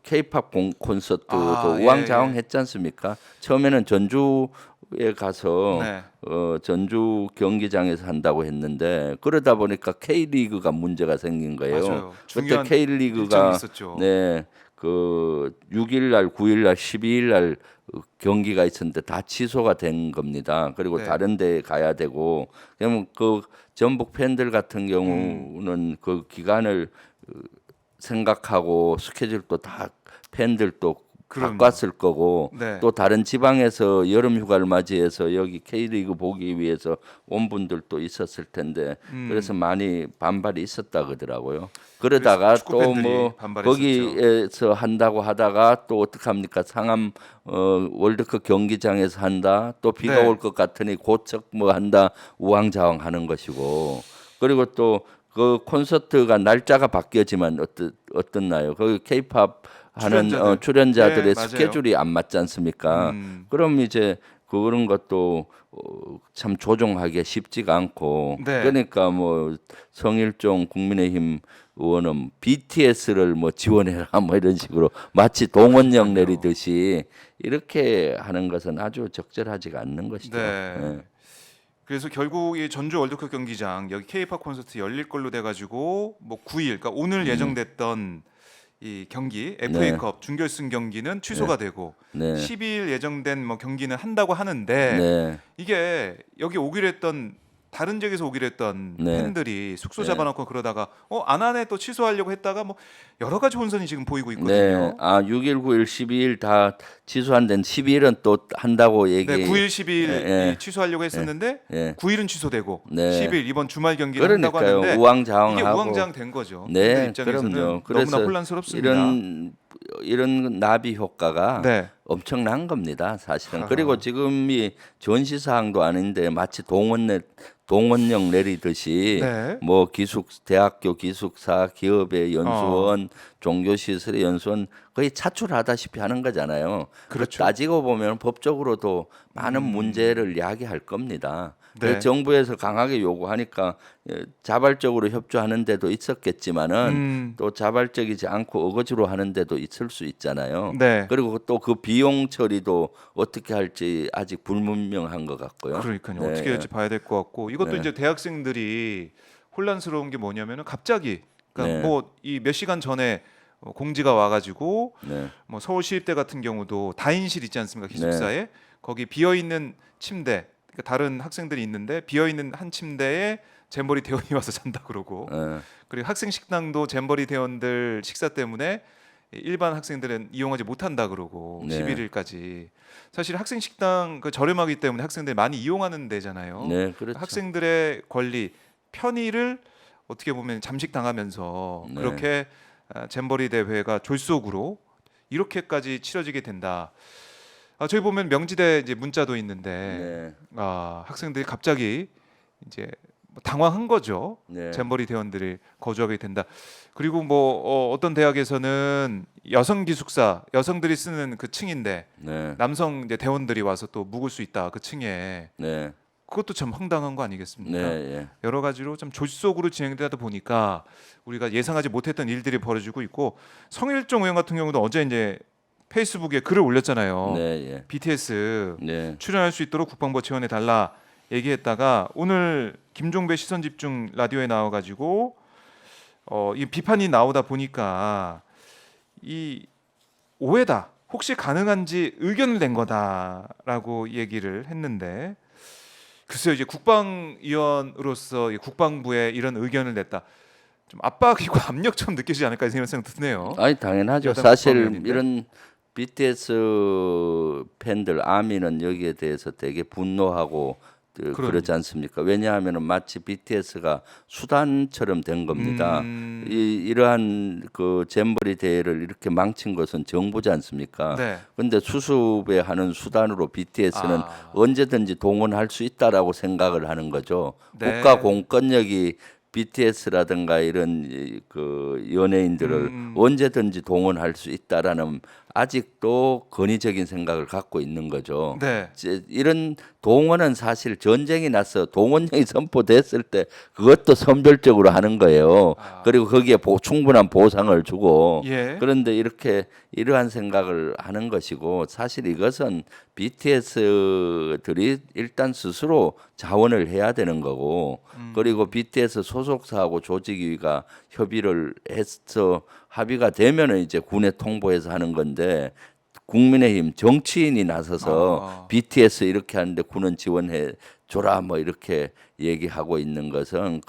K-팝 콘서트도 아, 예, 우왕좌왕했지 않습니까? 처음에는 전주에 가서 네. 전주 경기장에서 한다고 했는데 그러다 보니까 K리그가 문제가 생긴 거예요. 맞아요. 그때 중요한 일정이 K리그가 있었죠. 그 6일 날, 9일 날, 12일 날 경기가 있었는데 다 취소가 된 겁니다. 그리고 네. 다른 데 가야 되고 그러면 그 전북 팬들 같은 음. 경우는 그 기간을 생각하고 스케줄도 다 팬들도 그럼요. 바꿨을 거고 네. 또 다른 지방에서 여름 휴가를 맞이해서 여기 K리그 보기 위해서 온 분들도 있었을 텐데 그래서 많이 반발이 있었다 그러더라고요. 그러다가 그래서 축구 또 팬들이 뭐 반발했었죠. 거기에서 한다고 하다가 또 어떡합니까? 상암 월드컵 경기장에서 한다. 또 비가 네. 올 것 같으니 고척 뭐 한다. 우왕좌왕 하는 것이고. 그리고 또 그 콘서트가 날짜가 바뀌었지만 어떻나요? 그 케이팝 하는 출연자들. 출연자들의 네, 맞아요. 스케줄이 안 맞지 않습니까? 그럼 이제 그런 것도 참 조정하기 쉽지가 않고 네. 그러니까 뭐 성일종 국민의힘 의원은 BTS를 뭐 지원해라 뭐 이런 식으로 마치 동원령 그러니까요. 내리듯이 이렇게 하는 것은 아주 적절하지가 않는 것이죠. 네. 예. 그래서 결국 이 전주 월드컵 경기장 여기 K-팝 콘서트 열릴 걸로 돼가지고 뭐 9일, 그러니까 오늘 예정됐던 이 경기 네. FA컵 준결승 경기는 취소가 되고 네. 12일 예정된 뭐 경기는 한다고 하는데 네. 이게 여기 오기로 했던 다른 지역에서 오기로 했던 네. 팬들이 숙소 네. 잡아놓고 그러다가 안 하네 또 취소하려고 했다가 뭐 여러 가지 혼선이 지금 보이고 네. 있거든요. 아, 6일, 9일, 12일 다 취소한 데는 12일은 또 한다고 얘기. 네, 9일, 10일 예, 취소하려고 했었는데 예. 9일은 취소되고 네. 10일 이번 주말 경기를 한다고 그러니까요. 하는데 이게 우왕좌왕하고. 우왕좌왕 된 거죠. 팬들 네, 입장에서는 그럼요. 너무나 그래서 혼란스럽습니다. 이런 나비 효과가 네. 엄청난 겁니다, 사실은. 하하. 그리고 지금이 전시 사항도 아닌데 마치 동원령 내리듯이 네. 뭐 대학교 기숙사, 기업의 연수원, 종교시설의 연수원 거의 차출하다시피 하는 거잖아요. 그렇죠. 따지고 보면 법적으로도 많은 문제를 야기할 겁니다. 네. 그래서 정부에서 강하게 요구하니까 자발적으로 협조하는 데도 있었겠지만은 또 자발적이지 않고 어거지로 하는 데도 있을 수 있잖아요. 네. 그리고 또 그 비용 처리도 어떻게 할지 아직 불분명한 것 같고요. 그러니까요. 네. 어떻게 될지 봐야 될 것 같고 이것도 네. 이제 대학생들이 혼란스러운 게 뭐냐면은 갑자기 그러니까 네. 뭐 이 몇 시간 전에 공지가 와가지고 네. 뭐 서울시립대 같은 경우도 다인실 있지 않습니까 기숙사에 거기 비어 있는 침대 그러니까 다른 학생들이 있는데 비어 있는 한 침대에 잼버리 대원이 와서 잔다 그러고 네. 그리고 학생 식당도 잼버리 대원들 식사 때문에 일반 학생들은 이용하지 못한다 그러고 네. 11일까지 사실 학생 식당 그 저렴하기 때문에 학생들이 많이 이용하는 데잖아요. 네, 그렇죠. 학생들의 권리 편의를 어떻게 보면 잠식당하면서 네. 그렇게 잼버리 대회가 졸속으로 이렇게까지 치러지게 된다. 저희 보면 명지대 이제 문자도 있는데 네. 학생들이 갑자기 이제 당황한 거죠. 네. 잼버리 대원들이 거주하게 된다. 그리고 뭐 어떤 대학에서는 여성 기숙사 여성들이 쓰는 그 층인데 네. 남성 이제 대원들이 와서 또 묵을 수 있다 그 층에 네. 그것도 참 황당한 거 아니겠습니까? 네. 예. 여러 가지로 좀 졸속으로 진행되다 보니까 우리가 예상하지 못했던 일들이 벌어지고 있고 성일종 의원 같은 경우도 어제 이제 페이스북에 글을 올렸잖아요. 네. 예. BTS 네. 출연할 수 있도록 국방부 지원해 달라 얘기했다가 오늘 김종배 시선집중 라디오에 나와가지고 이 비판이 나오다 보니까 이 오해다 혹시 가능한지 의견을 낸 거다라고 얘기를 했는데 글쎄요 이제 국방위원으로서 이 국방부에 이런 의견을 냈다 좀 압박이고 압력처럼 느껴지지 않을까 이런 생각 드네요. 아니 당연하죠. 여당 사실 국방위원인데. 이런 BTS 팬들 아미는 여기에 대해서 되게 분노하고 그러지 않습니까? 왜냐하면 마치 BTS가 수단처럼 된 겁니다. 이러한 그 잼버리 대회를 이렇게 망친 것은 정부지 않습니까? 네. 근데 수습에 하는 수단으로 BTS는 아. 언제든지 동원할 수 있다라고 생각을 하는 거죠. 네. 국가 공권력이 BTS라든가 이런 그 연예인들을 언제든지 동원할 수 있다라는 아직도 권위적인 생각을 갖고 있는 거죠. 네. 이런 동원은 사실 전쟁이 나서 동원령이 선포됐을 때 그것도 선별적으로 하는 거예요. 아. 그리고 거기에 충분한 보상을 주고 예. 그런데 이렇게 이러한 생각을 하는 것이고 사실 이것은 BTS들이 일단 스스로 자원을 해야 되는 거고 그리고 BTS 소속사하고 조직위가 협의를 해서 합의가 되면은 이제 군에 통보해서 하는 건데 국민의힘 정치인이 나서서 BTS 이렇게 하는데 군은 지원해 줘라 뭐 이렇게 얘기하고 있는 것은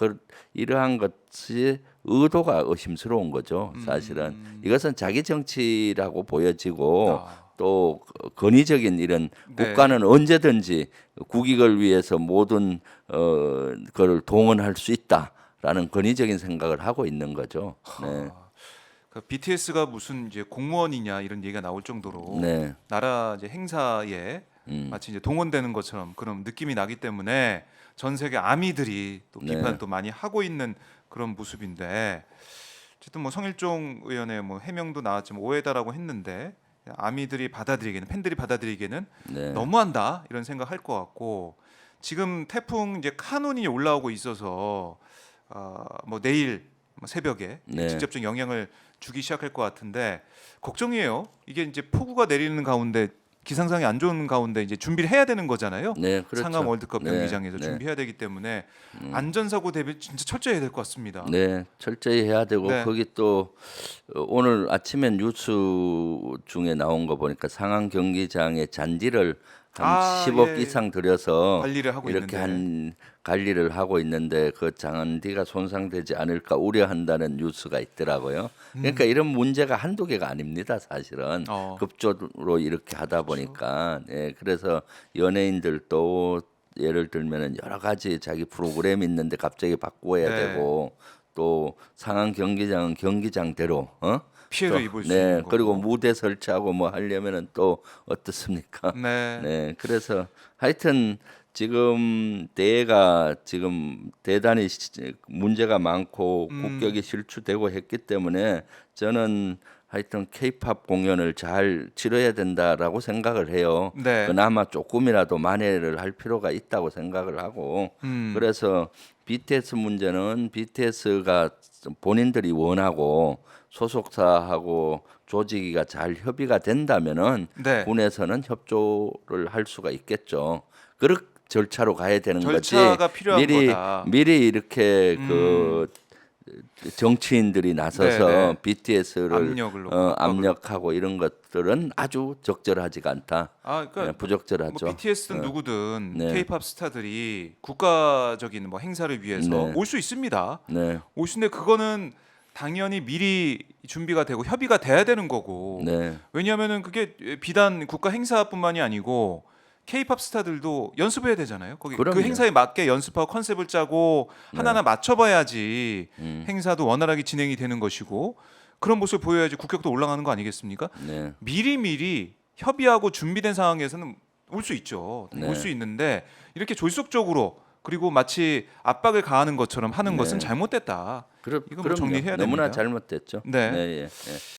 이러한 것이 의도가 의심스러운 거죠. 사실은 이것은 자기 정치라고 보여지고 또 권위적인 이런 네. 국가는 언제든지 국익을 위해서 모든 그걸 동원할 수 있다라는 권위적인 생각을 하고 있는 거죠. 네. 그 BTS가 무슨 이제 공무원이냐 이런 얘기가 나올 정도로 네. 나라 이제 행사에 마치 이제 동원되는 것처럼 그런 느낌이 나기 때문에 전 세계 아미들이 또 네. 비판을 또 많이 하고 있는 그런 모습인데 어쨌든 뭐 성일종 의원의 뭐 해명도 나왔지만 오해다라고 했는데 아미들이 받아들이기에는 팬들이 받아들이기에는 네. 너무한다 이런 생각할 것 같고 지금 태풍 이제 카눈이 올라오고 있어서 뭐 내일 새벽에 네. 직접적 영향을 주기 시작할 것 같은데 걱정이에요. 이게 이제 폭우가 내리는 가운데 기상상이 안 좋은 가운데 이제 준비를 해야 되는 거잖아요. 네, 그렇죠. 상암 월드컵 네, 경기장에서 네. 준비해야 되기 때문에 안전사고 대비 진짜 철저히 해야 될 것 같습니다. 네, 철저히 해야 되고 네. 거기 또 오늘 아침에 뉴스 중에 나온 거 보니까 상암 경기장에 잔디를 한 10억 예. 이상 들여서 관리를 하고 이렇게 있는데. 한 관리를 하고 있는데 그 잔디가 손상되지 않을까 우려한다는 뉴스가 있더라고요. 그러니까 이런 문제가 한두 개가 아닙니다, 사실은. 급조로 이렇게 하다 보니까. 예, 그래서 연예인들도 예를 들면은 여러 가지 자기 프로그램 있는데 갑자기 바꿔야 네. 되고 또 상암 경기장은 경기장대로 피해를 또, 입을 수 네, 있는 거고. 그리고 무대 설치하고 뭐 하려면은 또 어떻습니까? 네. 네, 그래서 하여튼 지금 대회가 지금 대단히 문제가 많고 국격이 실추되고 했기 때문에 저는 하여튼 K-팝 공연을 잘 치러야 된다라고 생각을 해요. 네. 그나마 조금이라도 만회를 할 필요가 있다고 생각을 하고 그래서 BTS 문제는 BTS가 본인들이 원하고 소속사하고 조직위가 잘 협의가 된다면은 네. 군에서는 협조를 할 수가 있겠죠. 그런 절차로 가야 되는 절차가 거지. 필요한 거다. 미리 이렇게 그 정치인들이 나서서 네네. BTS를 압력을 놓고 압박을 압력하고 이런 것들은 아주 적절하지가 않다. 그러니까 네, 부적절하죠. 뭐 BTS든 누구든 네. K-팝 스타들이 국가적인 뭐 행사를 위해서 네. 올 수 있습니다. 네, 올 수 있는데 그거는 당연히 미리 준비가 되고 협의가 돼야 되는 거고. 네, 왜냐하면은 그게 비단 국가 행사뿐만이 아니고 K-팝 스타들도 연습해야 되잖아요. 거기 그 그럼요. 행사에 맞게 연습하고 컨셉을 짜고 하나하나 맞춰봐야지 행사도 원활하게 진행이 되는 것이고 그런 모습을 보여야지 국격도 올라가는 거 아니겠습니까? 네, 미리 협의하고 준비된 상황에서는 올 수 있죠. 네. 올 수 있는데 이렇게 졸속적으로 그리고 마치 압박을 가하는 것처럼 하는 네. 것은 잘못됐다. 이거 뭐 그럼요. 정리해야 너무나 됩니다. 잘못됐죠. 네. 네, 예, 예.